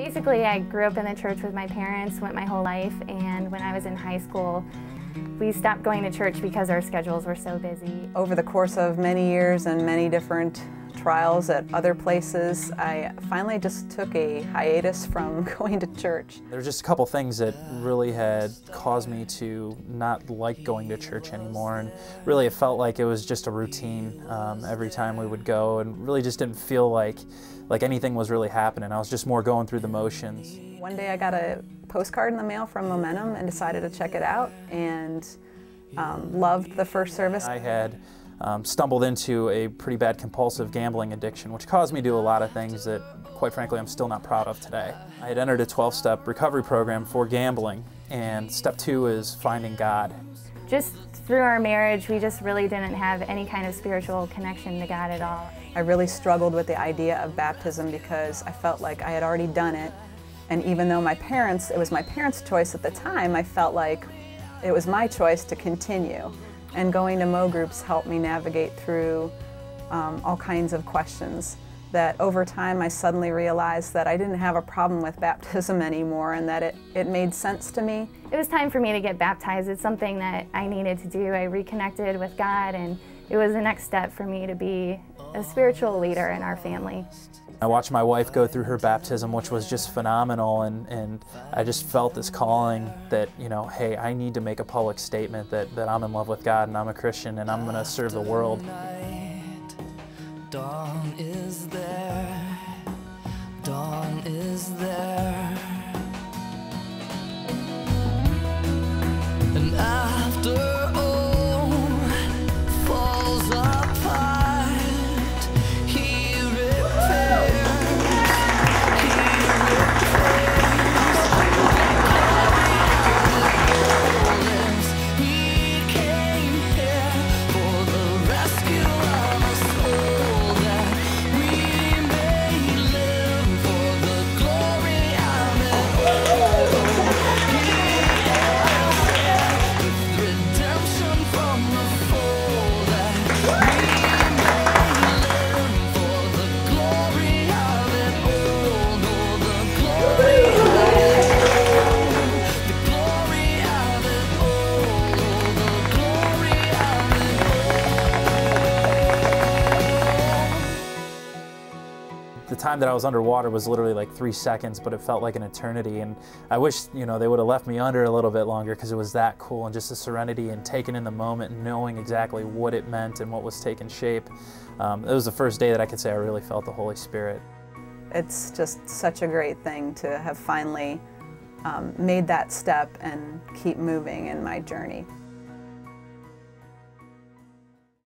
Basically, I grew up in the church with my parents, went my whole life, and when I was in high school, we stopped going to church because our schedules were so busy. Over the course of many years and many different trials at other places, I finally just took a hiatus from going to church. There were just a couple things that really had caused me to not like going to church anymore, and really it felt like it was just a routine every time we would go, and really just didn't feel like anything was really happening. I was just more going through the motions. One day I got a postcard in the mail from Momentum and decided to check it out, and loved the first service. I had stumbled into a pretty bad compulsive gambling addiction, which caused me to do a lot of things that, quite frankly, I'm still not proud of today. I had entered a 12-step recovery program for gambling, and step 2 is finding God. Just through our marriage, we just really didn't have any kind of spiritual connection to God at all. I really struggled with the idea of baptism because I felt like I had already done it, and even though it was my parents' choice at the time, I felt like it was my choice to continue. And going to Mo groups helped me navigate through all kinds of questions that over time I suddenly realized that I didn't have a problem with baptism anymore, and that it made sense to me. It was time for me to get baptized. It's something that I needed to do. I reconnected with God, and it was the next step for me to be a spiritual leader in our family. I watched my wife go through her baptism, which was just phenomenal, and I just felt this calling that, you know, hey, I need to make a public statement that I'm in love with God and I'm a Christian and I'm going to serve the world. Dawn is there, dawn is there, and after all falls apart, he repairs, he came here for the rescue of us all, that we may live for the glory of it all. He is here with redemption from the fall, that we may live for the glory of it all. Oh, the glory of it all, the glory of it all, the glory of it all. The time that I was underwater was literally like 3 seconds, but it felt like an eternity, and I wish, you know, they would have left me under a little bit longer, because it was that cool, and just the serenity and taking in the moment and knowing exactly what it meant and what was taking shape. It was the first day that I could say I really felt the Holy Spirit. It's just such a great thing to have finally made that step and keep moving in my journey.